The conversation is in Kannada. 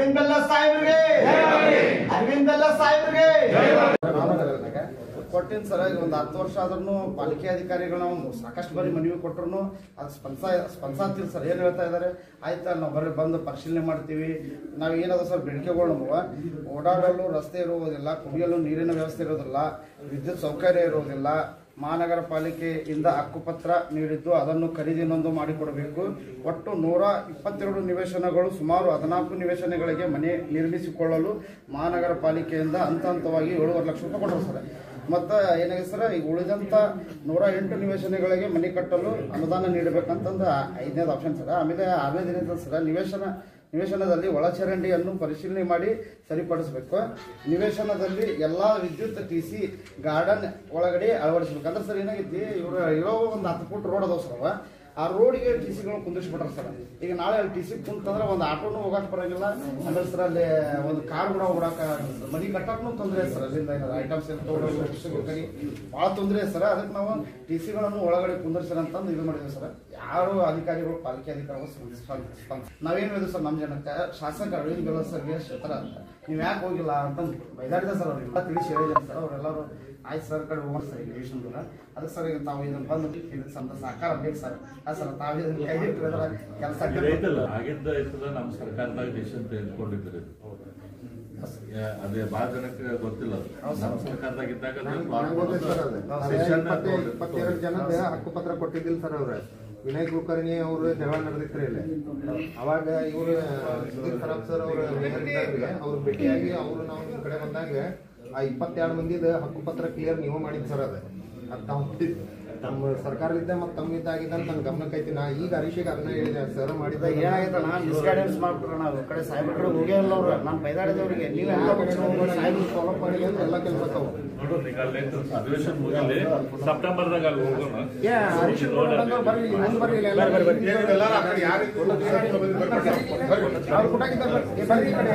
ಅರವಿಂದ್ ಬೆಲ್ಲ ಸಾಹೇಬ್ರಿಗೆ, ಅರವಿಂದ್ ಬೆಲ್ಲ ಸಾಹೇಬ್ರಿಗೆ ಕೊಟ್ಟಿನ ಸರ್. ಈಗ ಒಂದು 10 ವರ್ಷ ಆದ್ರೂ ಪಾಲಿಕೆ ಅಧಿಕಾರಿಗಳು ಸಾಕಷ್ಟು ಬಾರಿ ಮನವಿ ಕೊಟ್ಟರು ಅದು ಸ್ಪಂದಿಸ್ತಿಲ್ಲ ಸರ್. ಏನು ಹೇಳ್ತಾ ಇದ್ದಾರೆ, ಆಯ್ತಾ ನಾವು ಬರೀ ಬಂದು ಪರಿಶೀಲನೆ ಮಾಡ್ತೀವಿ, ನಾವು ಏನದ ಸರ್ ಬೇಡಿಕೆಗಳು ನಮಗೆ ಓಡಾಡಲು ರಸ್ತೆ ಇರುವುದಿಲ್ಲ, ಕುಡಿಯಲು ನೀರಿನ ವ್ಯವಸ್ಥೆ ಇರೋದಿಲ್ಲ, ವಿದ್ಯುತ್ ಸೌಕರ್ಯ ಇರುವುದಿಲ್ಲ, ಮಹಾನಗರ ಪಾಲಿಕೆಯಿಂದ ಹಕ್ಕುಪತ್ರ ನೀಡಿದ್ದು ಅದನ್ನು ಖರೀದಿ ನೊಂದು ಮಾಡಿಕೊಡಬೇಕು. ಒಟ್ಟು 122 ನಿವೇಶನಗಳು, ಸುಮಾರು 14 ನಿವೇಶನಗಳಿಗೆ ಮನೆ ನಿರ್ಮಿಸಿಕೊಳ್ಳಲು ಮಹಾನಗರ ಪಾಲಿಕೆಯಿಂದ ಹಂತ ಹಂತವಾಗಿ 7.5 ಲಕ್ಷ ರೂಪಾಯಿ ಕೊಟ್ಟರು ಸರ್. ಮತ್ತು ಏನಾಗಿದೆ ಸರ್, ಈಗ ಉಳಿದಂಥ 108 ನಿವೇಶನಗಳಿಗೆ ಮನೆ ಕಟ್ಟಲು ಅನುದಾನ ನೀಡಬೇಕಂತಂದು 5ನೇದು ಆಪ್ಷನ್ ಸರ್. ಆಮೇಲೆ 6ನೇದು ಸರ್, ನಿವೇಶನದಲ್ಲಿ ಒಳಚರಂಡಿಯನ್ನು ಪರಿಶೀಲನೆ ಮಾಡಿ ಸರಿಪಡಿಸಬೇಕು. ನಿವೇಶನದಲ್ಲಿ ಎಲ್ಲಾ ವಿದ್ಯುತ್ TC ಗಾರ್ಡನ್ ಒಳಗಡೆ ಅಳವಡಿಸಬೇಕು. ಅಂದ್ರೆ ಸರ್ ಏನಾಗೈತಿ, ಇವರು ಇರೋ ಒಂದು 10 ಫುಟ್ ರೋಡ್ ಅದಾವ ಸರ್, ಆ ರೋಡಿಗೆ TCಗಳು ಕುಂದಿಸ್ಬಿಟ್ರ ಸರ್. ಈಗ ನಾಳೆ ಅಲ್ಲಿ TC ಕುಂತಂದ್ರೆ ಒಂದು ಆಟೋನು ಹೋಗಕ್ಕೆ ಬರೋಂಗಿಲ್ಲ, ಆಮೇಲೆ ಸರ್ ಅಲ್ಲಿ ಒಂದು ಕಾರ್ ಕೂಡ ಓಡಾಕ ಮನೆ ಕಟ್ಟಕ್ಕೂ ತೊಂದರೆ ಸರ್. ಅಲ್ಲಿಂದ ಐಟಮ್ಸ್ ಎಲ್ಲ ತಗೊಂಡು ಭಾಳ ತೊಂದರೆ ಸರ್. ಅದಕ್ಕೆ ನಾವು TCಗಳನ್ನು ಒಳಗಡೆ ಕುಂದಿರ್ಸರ ಅಂತಂದು ಇದು ಮಾಡಿದ್ವಿ ಸರ್. ಯಾರು ಅಧಿಕಾರಿಗಳು, ಪಾಲಿಕೆ ಅಧಿಕಾರಿಗಳು ನಾವೇನು ಹೇಳಿದ್ವಿ ಸರ್, ನಮ್ಮ ಜನಕ್ಕೆ ಶಾಸಕ ಅರವಿಂದ್ ಬೆಲ್ಲ ಸರ್ಗೆ ಕ್ಷೇತ್ರ ಅಂತ ನೀವು ಯಾಕೆ ಹೋಗಿಲ್ಲ ಅಂತಂದು ಬೈದಾಡಿದೆ ಸರ್. ಅವ್ರೆಲ್ಲ ತಿಳಿಸಿ ಹೇಳಿದ್ದಾರೆ ಸರ್. ಅವರೆಲ್ಲರೂ ಆಯ್ತು ಸರ್ ಕಡೆ ಹೋಗೋಣ ಸರ್ ಎಲಿವೇಶನ್ ದೂರ. ಅದಕ್ಕೆ ಸರ್ ಈಗ ತಾವು ಇದನ್ನು ಬಂದು ಇದಕ್ಕೆ ಸಹಕಾರ ಬೇಕು ಸರ್. ಸರ್ ತಾವು ಇದನ್ನು ಕೈ ಇಟ್ಟಿದ್ರೆ ಕೆಲಸ ಆಗಿದ್ದ ಇರ್ತದ ನಮ್ಮ ಸರ್ಕಾರದಾಗ ಡಿಸಿಷನ್ ತೆಗೆದುಕೊಂಡಿದ್ರಿ. ಅದೇ ಭಾಳ ಜನಕ್ಕೆ ಗೊತ್ತಿಲ್ಲ. ನಮ್ಮ ಸರ್ಕಾರದಾಗ ಇದ್ದಾಗ 22 ಜನದ ಹಕ್ಕುಪತ್ರ ಕೊಟ್ಟಿದ್ದಿಲ್ಲ ಸರ್. ಅವ್ರ ವಿನಯ್ ಕುಲಕರ್ಣಿ ಅವರು ಜಗಳ ನಡೆದಿತ್ರಿ ಇಲ್ಲಿ. ಅವಾಗ ಇವರು ಸುಧೀರ್ ಖರಾಬ್ ಸರ್ ಅವ್ರ ಅವ್ರು ಭೇಟಿಯಾಗಿ ಅವರು ನಾವು ನಿಮ್ ಕಡೆ ಬಂದಾಗ ಆ 22 ಮಂದಿದ ಹಕ್ಕುಪತ್ರ ಕ್ಲಿಯರ್ ನೀವು ಮಾಡಿದ್ ಸರ್. ಅದು ತಮ್ಮ ಸರ್ಕಾರದಿಂದ ಮತ್ತು ತಮ್ಮಿಂದ ಆಗಿದ್ದ ನನ್ನ ಗಮನಕ್ಕೆ ಐತಿ. ನಾ ಈಗ ಹರೀಶಿಗೆ ಅದನ್ನ ಹೇಳಿದೆ ಸರ್. ಮಾಡಿದ ಏನಾಗೈತೆ ಮಿಸ್ಗೈಡೆನ್ಸ್ ಮಾಡ್ಬಿಟ್ರೆ ನಾವು ಕಡೆ ಸಾಹೇಬ್ರ ಕಡೆ ಹೋಗೇ ಇಲ್ಲ ಅವ್ರು. ನಾನು ಬೈದಾಡಿದವ್ರಿಗೆ ನೀವು ಸಾಹೇಬ್ ಫಾಲೋ ಮಾಡಿ ಅಂತ ಎಲ್ಲ ಕೆಲಸ ತಾವು ಅಧಿವೇಶನ್ ಮುಗಿಲಿ ಸೆಪ್ಟೆಂಬರ್ದಾಗ ಅಲ್ಲಿ ಹೋಗೋಣ. ಹರೀಶ್ ಬರ್ರಿ ಮುಂದೆ ಬರ್ರಿ ಅವ್ರು ಕೊಟ್ಟಾಗಿದ್ದಾರೆ ಬರ್ರಿ ಈ ಕಡೆ.